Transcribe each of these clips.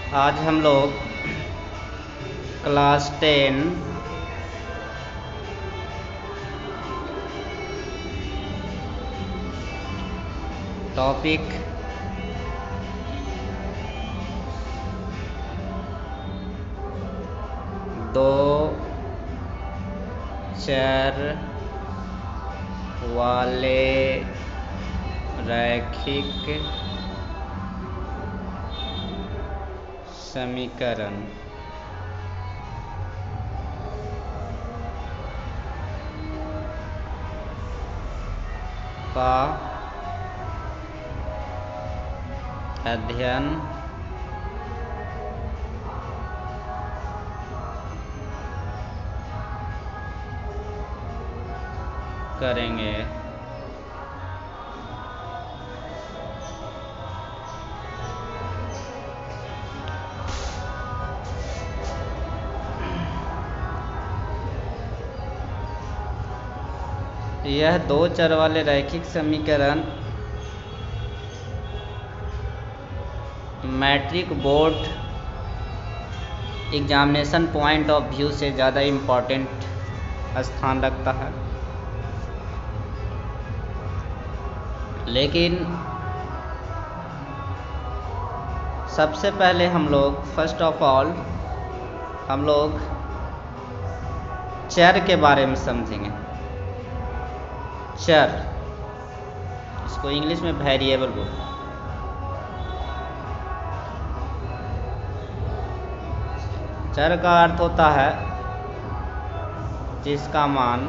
आज हम लोग क्लास 10 टॉपिक दो चर वाले रैखिक समीकरण का अध्ययन करेंगे। यह दो चर वाले रैखिक समीकरण matric board examination point of view से ज़्यादा इम्पॉर्टेंट स्थान रखता है, लेकिन सबसे पहले हम लोग फर्स्ट ऑफ ऑल हम लोग चर के बारे में समझेंगे। चर, इसको इंग्लिश में वेरिएबल बोलते हैं। चर का अर्थ होता है जिसका मान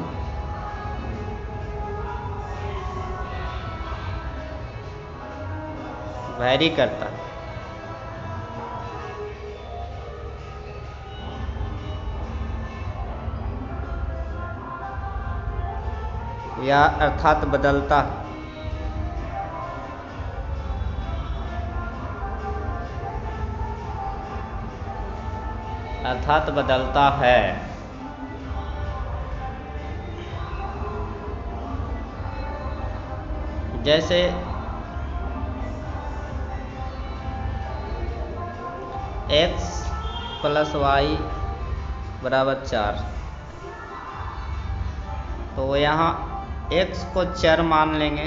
वैरी करता है। या अर्थात बदलता है। अर्थात बदलता है। जैसे x + y = 4, तो यहाँ x को चर मान लेंगे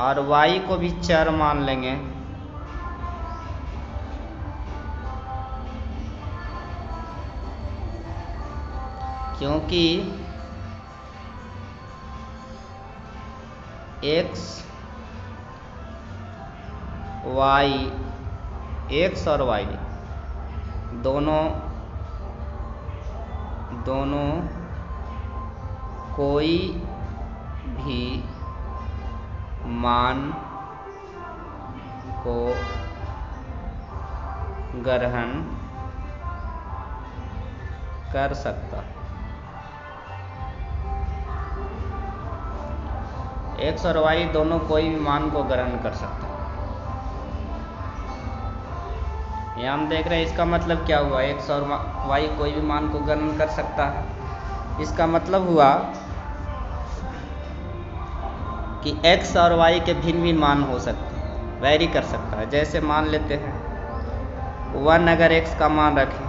और y को भी चर मान लेंगे। क्योंकि x और y दोनों कोई भी मान को ग्रहण कर सकता। x और y दोनों कोई भी मान को ग्रहण कर सकता है। यहाँ हम देख रहे हैं, इसका मतलब क्या हुआ? x और y कोई भी मान को ग्रहण कर सकता है। इसका मतलब हुआ कि x और y के भिन्न भी मान हो सकते हैं, वैरी कर सकता है। जैसे मान लेते हैं 1 अगर x का मान रखें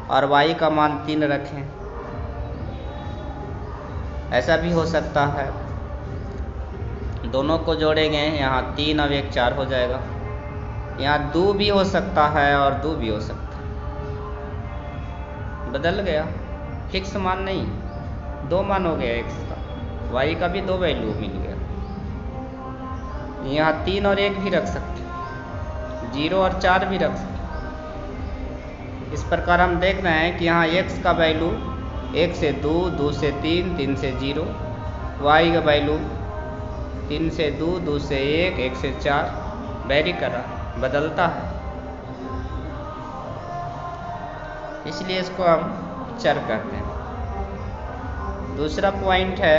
और y का मान 3 रखें, ऐसा भी हो सकता है। दोनों को जोड़ेंगे, यहाँ 3 और 1 4 हो जाएगा। यहाँ 2 भी हो सकता है और 2 भी हो सकता है। बदल गया, फिक्स मान नहीं, 2 मान हो गया x का, y का भी 2 वैल्यू मिल गया। यहाँ 3 और 1 भी रख सकते, 0 और 4 भी रख सकते। इस प्रकार हम देख रहे हैं कि यहाँ x का वैल्यू 1 से 2, 2 से 3, 3 से 0, y का वैल्यू 3 से 2, 2 से 1, 1 से 4 वैरी कर रहा है, बदलता है। इसलिए इसको हम चर कहते हैं। दूसरा पॉइंट है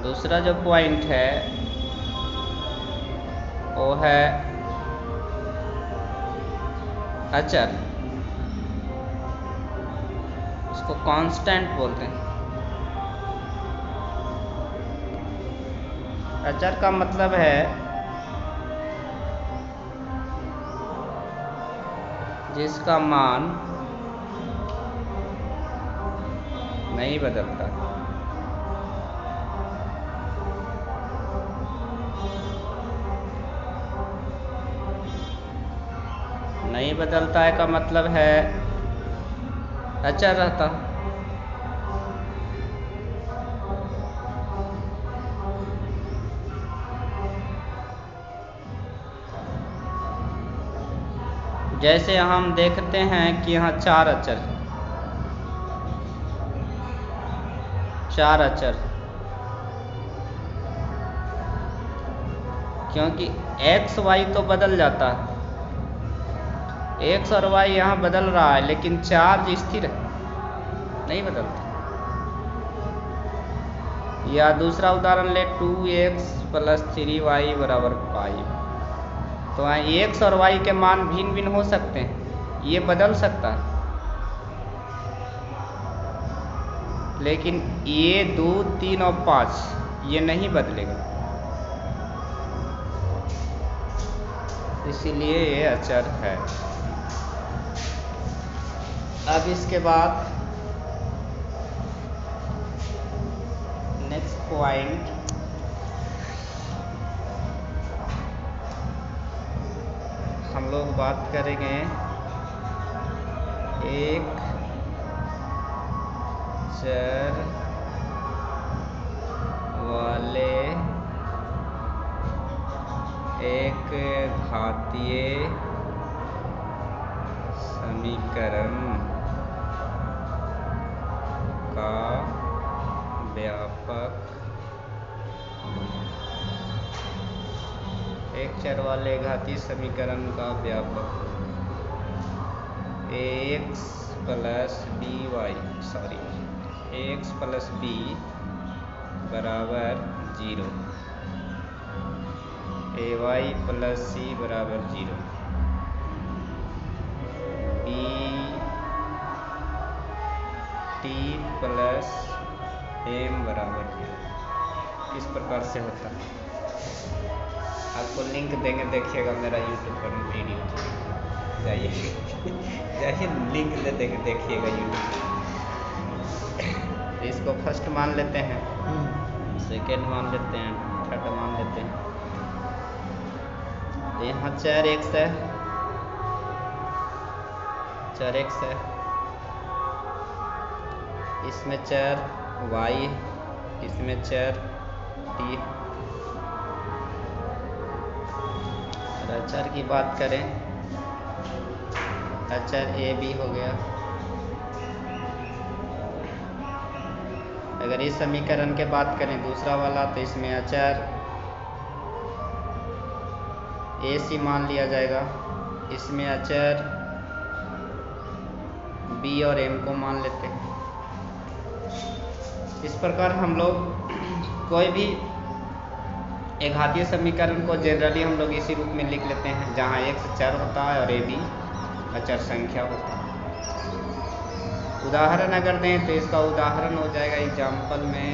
दूसरा जो पॉइंट है वो है अचर, इसको कांस्टेंट बोलते हैं। अचर का मतलब है जिसका मान नहीं बदलता। नहीं बदलता है का मतलब है अचर रहता। जैसे हम देखते हैं कि यहाँ चार अचर, क्योंकि x y तो बदल जाता है, x और y यहाँ बदल रहा है, लेकिन चार्ज स्थिर नहीं बदलता। या दूसरा उदाहरण ले 2x + 3y = 5। तो यहाँ x और y के मान भिन्न भिन्न हो सकते हैं, ये बदल सकता है, लेकिन ये 2, 3 और 5 ये नहीं बदलेगा, इसीलिए ये अचर है। अब इसके बाद नेक्स्ट पॉइंट हम लोग बात करेंगे एक चर वाले एक घातीय समीकरण का व्यापक, एक चर वाले घातीय समीकरण का व्यापक x + b बराबर 0, ay + c बराबर 0, t + m बराबर 0। इस प्रकार से होता है। आपको लिंक देंगे, देखिएगा मेरा यूट्यूब पर वीडियो, जाइए लिंक दे देंगे, देखिएगा यूट्यूब। तो इसको फर्स्ट मान लेते हैं, सेकेंड मान लेते हैं, थर्ड मान लेते हैं। तो यहाँ चर x है, इसमें चर y, इसमें चर t। अचर की बात करें, अचर a b हो गया। अगर इस समीकरण के बात करें दूसरा वाला, तो इसमें अचर a c मान लिया जाएगा, इसमें अचर b और m को मान लेते हैं। इस प्रकार हम लोग कोई भी एक घातीय समीकरण को जनरली हम लोग इसी रूप में लिख लेते हैं, जहाँ x चर होता है और a b अचर संख्या होता है। उदाहरण अगर दें तो इसका उदाहरण हो जाएगा, एग्जाम्पल में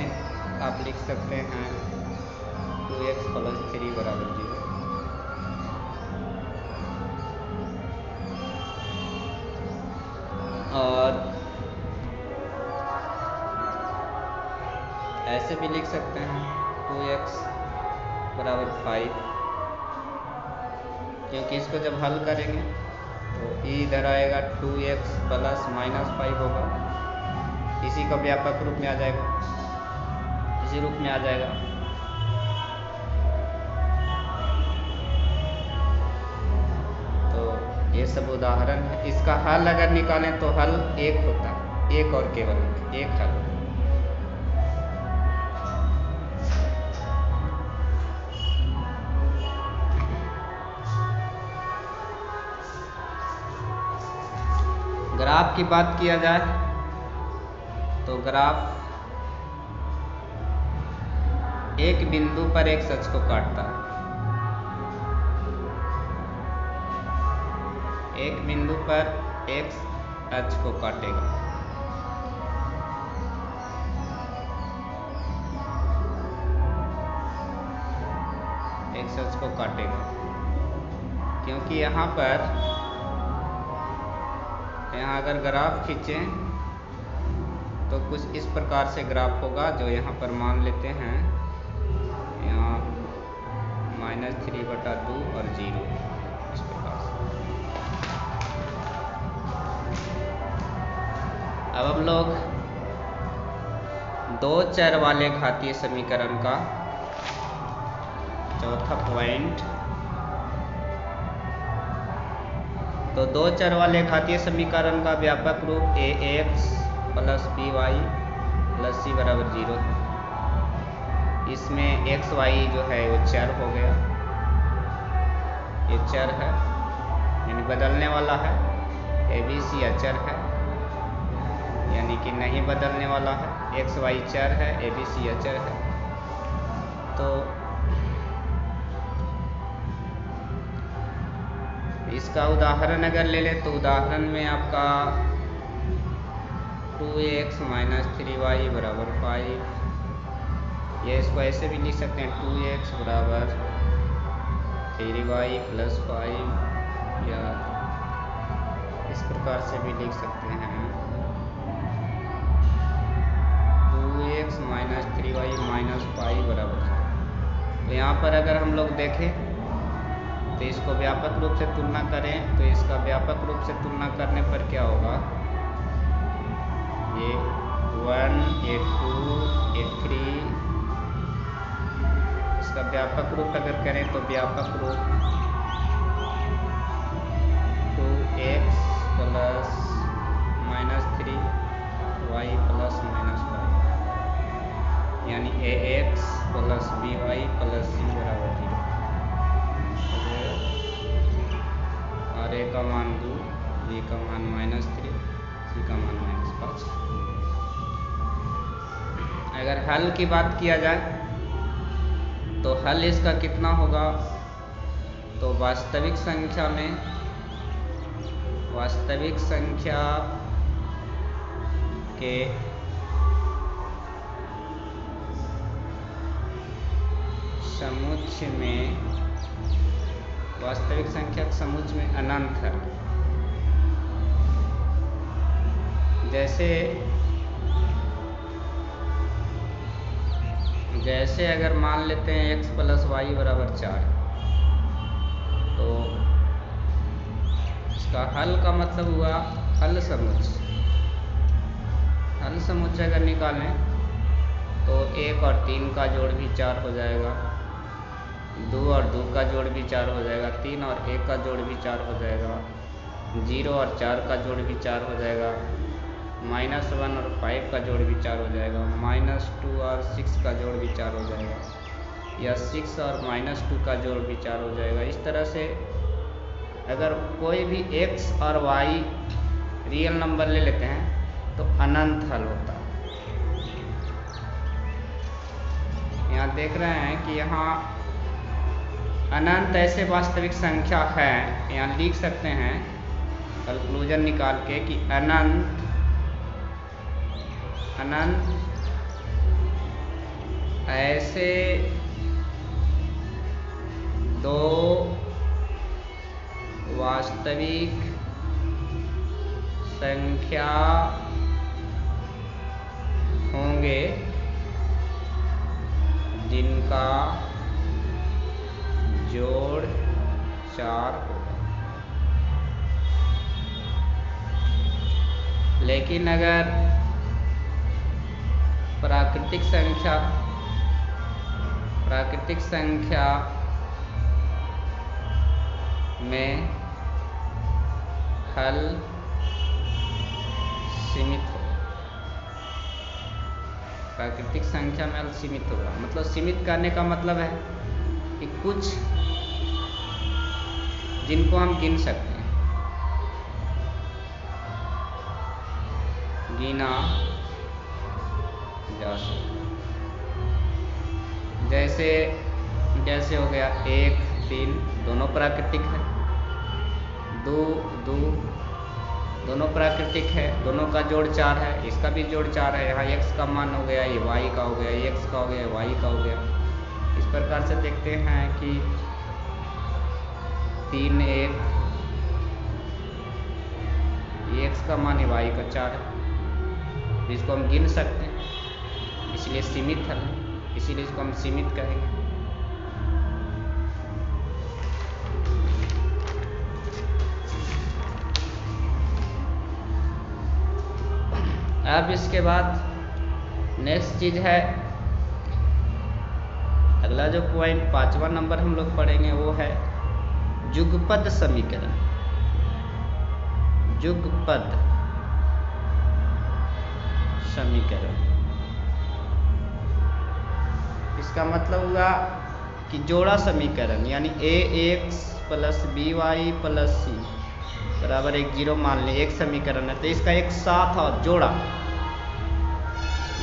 आप लिख सकते हैं 2x + 3 बराबर 0। और ऐसे भी लिख सकते हैं 2x = 5, क्योंकि इसको जब हल करेंगे तो इधर आएगा 2x + -5 होगा, इसी का व्यापक रूप में आ जाएगा, इसी रूप में आ जाएगा। तो ये सब उदाहरण है। इसका हल अगर निकालें तो हल एक होता है, एक और केवल एक हल। ग्राफ की बात किया जाए तो ग्राफ एक बिंदु पर एक अक्ष को काटता है, एक बिंदु पर एक अक्ष को काटेगा। पिक्सेल्स को काटेगा, क्योंकि यहाँ अगर ग्राफ खींचें तो कुछ इस प्रकार से ग्राफ होगा, जो यहाँ पर मान लेते हैं यहाँ -3/2 और 0 इस प्रकार से। अब हम लोग दो चर वाले घातीय समीकरण का चौथा पॉइंट, तो दो चर वाले घातीय समीकरण का व्यापक रूप ax + by + c = 0 है। इसमें x y जो है वो चर हो गया, ये चर है यानी बदलने वाला है। a b c अचर है यानी कि नहीं बदलने वाला है। x y चर है, a b c अचर है। तो इसका उदाहरण अगर ले लें तो उदाहरण में आपका 2x - 3y = 5, या इसको ऐसे भी लिख सकते हैं 2x = 3y + 5, या इस प्रकार से भी लिख सकते हैं 2x - 3y - 5 = 0। तो यहाँ पर अगर हम लोग देखें तो इसको व्यापक रूप से तुलना करें, तो इसका व्यापक रूप से तुलना करने पर क्या होगा, ये 1 ये 2 ये 3, इसका व्यापक रूप अगर करें तो व्यापक रूप 2x + -3y + -5, यानी ax + by + c = 0। और a का मान 2, b का मान -3, c का मान -5। अगर हल की बात किया जाए तो हल इसका कितना होगा, तो वास्तविक संख्या के समुच्चय में, वास्तविक संख्या के समुच्चय में अनंत है। जैसे अगर मान लेते हैं x + y = 4, तो इसका हल का मतलब हुआ हल समुच्चय अगर निकालें तो 1 और 3 का जोड़ भी 4 हो जाएगा, 2 और 2 का जोड़ भी 4 हो जाएगा, 3 और 1 का जोड़ भी 4 हो जाएगा, 0 और 4 का जोड़ भी 4 हो जाएगा, -1 और 5 का जोड़ भी 4 हो जाएगा, -2 और 6 का जोड़ भी 4 हो जाएगा, या 6 और -2 का जोड़ भी 4 हो जाएगा। इस तरह से अगर कोई भी x और y रियल नंबर ले लेते हैं तो अनंत हल होता है। यहाँ देख रहे हैं कि यहाँ अनंत ऐसे वास्तविक संख्या है, यहाँ लिख सकते हैं कंक्लूजन निकाल के कि अनंत ऐसे दो वास्तविक संख्या होंगे जिनका जोड़ 4 होगा। लेकिन अगर प्राकृतिक संख्या में हल सीमित होगा, प्राकृतिक संख्या में हल सीमित होगा, मतलब सीमित करने का मतलब है कि कुछ जिनको हम गिन सकते हैं, गिना जा सकता है। जैसे हो गया 1 3 दोनों प्राकृतिक है, 2 2 दोनों प्राकृतिक है, दोनों का जोड़ 4 है, इसका भी जोड़ 4 है। यहाँ x का मान हो गया, ये y का हो गया, ये x का हो गया, y का हो गया। इस प्रकार से देखते हैं कि 3 1, ये x का मान है, y का 4 है। इसको हम गिन सकते हैं, इसलिए सीमित हल है, इसीलिए इसको हम सीमित कहेंगे। अब इसके बाद नेक्स्ट चीज है, अगला जो पॉइंट 5वां नंबर हम लोग पढ़ेंगे वो है युगपद समीकरण। युगपद समीकरण, इसका मतलब हुआ कि जोड़ा समीकरण, यानी ax plus by plus c बराबर 0 मान ले, एक समीकरण है, तो इसका एक साथ और जोड़ा,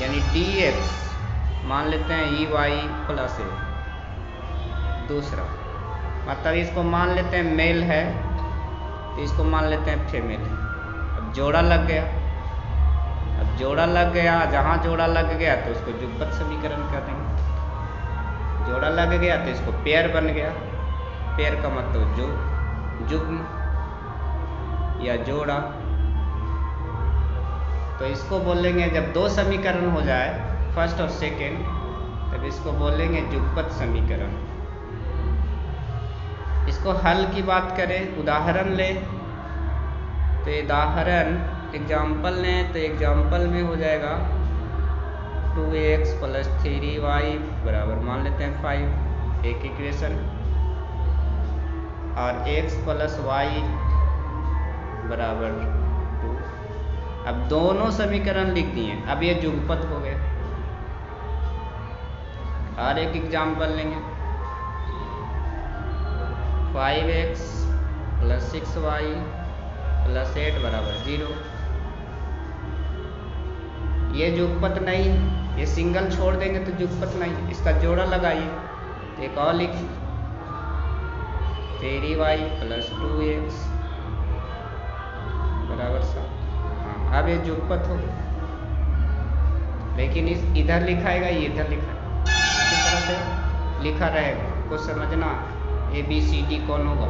यानी dx मान लेते हैं ey प्लस a। दूसरा मतलब इसको मान लेते हैं मेल है, तो इसको मान लेते हैं फीमेल है। अब जोड़ा लग गया, अब जोड़ा लग गया, जहाँ जोड़ा लग गया तो उसको युगपत समीकरण कर देंगे। जोड़ा लग गया तो इसको पेयर बन गया, पेयर का मतलब जो युग्म या जोड़ा। तो इसको बोलेंगे, जब दो समीकरण हो जाए फर्स्ट और सेकेंड, तब इसको बोलेंगे युगपत समीकरण। इसको हल की बात करें, उदाहरण ले, तो उदाहरण एग्जाम्पल लें, तो एग्जाम्पल में हो जाएगा 2x प्लस 3y बराबर मान लेते हैं 5, एक इक्वेशन, और x प्लस y बराबर 2। अब दोनों समीकरण लिख दिए, अब ये युगपत हो गए। और एक एग्जाम्पल लेंगे, 5x प्लस 6y प्लस 8 बराबर 0। ये युगपत नहीं, ये सिंगल छोड़ देंगे तो युगपत नहीं, इसका जोड़ा लगाइए, तो एक और लिख 3y प्लस 2x बराबर 7। हाँ, अब ये युगपत हो, लेकिन इस इधर लिखाएगा, ये इधर लिखाएगा, इस तरह से लिखा रहेगा। कुछ समझना, ABCD कौन होगा।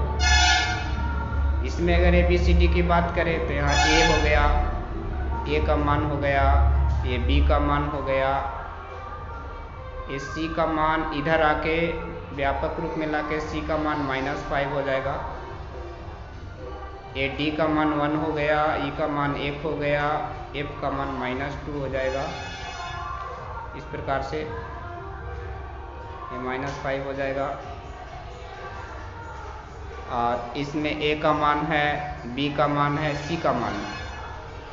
इसमें अगर ABCD की बात करें तो यहाँ A हो गया, A का मान हो गया, ये B का मान हो गया, ये C का मान इधर आके व्यापक रूप में लाके C का मान -5 हो जाएगा, ये D का मान 1 हो गया, E का मान 1 हो गया, F का मान -2 हो जाएगा। इस प्रकार से ये -5 हो जाएगा। और इसमें A का मान है, B का मान है, C का मान है।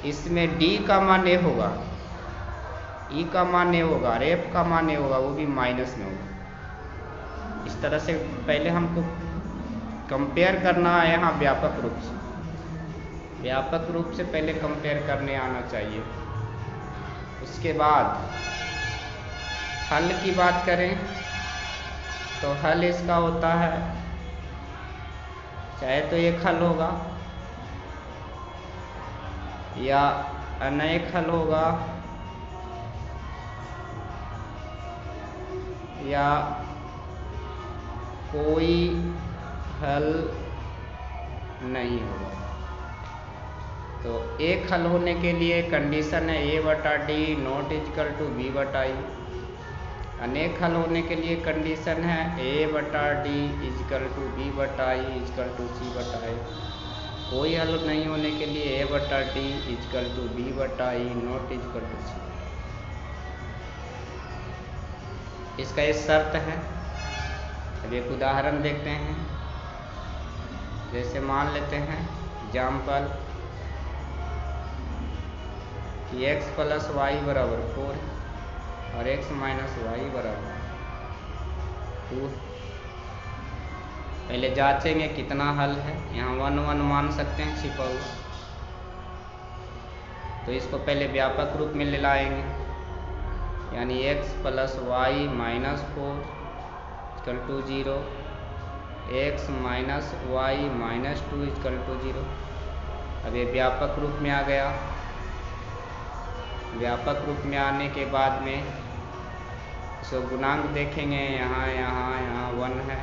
इसमें D का मान A होगा, E का मान A होगा, और F का मान A होगा, वो भी माइनस में होगा। इस तरह से पहले हमको कंपेयर करना है यहाँ व्यापक रूप से, व्यापक रूप से पहले कंपेयर करने आना चाहिए। उसके बाद हल की बात करें तो हल इसका होता है, चाहे तो एक हल होगा या अनेक हल होगा या कोई हल नहीं होगा। तो एक हल होने के लिए कंडीशन है A/D not equal to B/I। अनेक हल होने के लिए कंडीशन है A/D equal to B/I equal to C/I। कोई हल नहीं होने के लिए A/D equal to B/I not equal to C। इसका एक शर्त है। अब एक उदाहरण देखते हैं, जैसे मान लेते हैं एग्जाम्पल कि x प्लस वाई बराबर 4 और x माइनस वाई बराबर 2। पहले जांचेंगे कितना हल है, यहाँ 1 1 मान सकते हैं छिपा हुआ, तो इसको पहले व्यापक रूप में ले लाएंगे, यानी x plus y minus 4 equal to 0, x minus y minus 2 equal to 0। अब ये व्यापक रूप में आ गया। व्यापक रूप में आने के बाद में इसको गुणांक देखेंगे, यहाँ 1 है,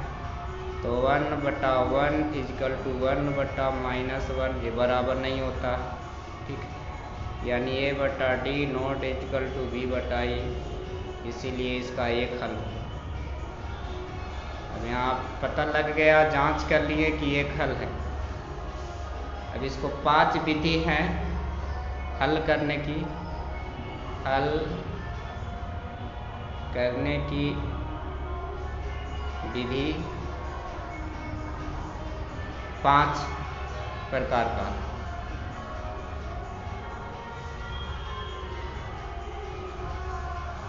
तो 1/1 इजकल टू 1/-1, ये बराबर नहीं होता, ठीक, यानी A/D not is equal to B/E, इसीलिए इसका एक हल। अब यहाँ पता लग गया, जांच कर लिए कि एक हल है। अब इसको 5 विधि हैं हल करने की, विधि 5 प्रकार का।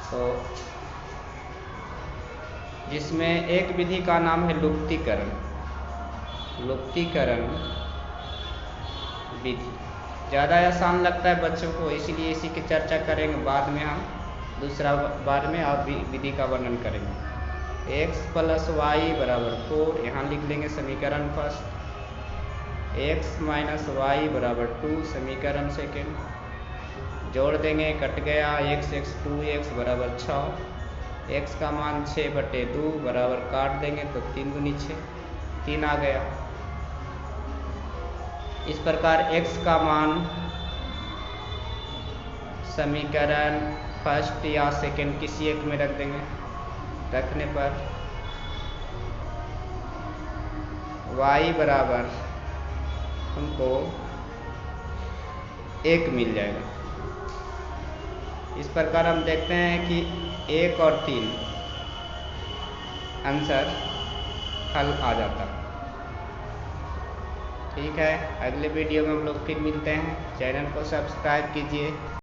तो जिसमें एक विधि का नाम है लुप्तीकरण विधि। ज़्यादा आसान लगता है बच्चों को, इसीलिए इसी की चर्चा करेंगे। बाद में हम दूसरा बार में आप विधि का वर्णन करेंगे। x + y = 4, यहाँ लिख लेंगे समीकरण फर्स्ट। x - y = 2, समीकरण सेकेंड। जोड़ देंगे, कट गया, x 2x = 6, x का मान 6/2 बराबर काट देंगे तो 3 दूनी 6, 3 आ गया। इस प्रकार x का मान समीकरण फर्स्ट या सेकेंड किसी एक में रख देंगे। रखने पर y बराबर हमको 1 मिल जाएगा। इस प्रकार हम देखते हैं कि 1 और 3 आंसर हल आ जाता। ठीक है, अगले वीडियो में हम लोग फिर मिलते हैं। चैनल को सब्सक्राइब कीजिए।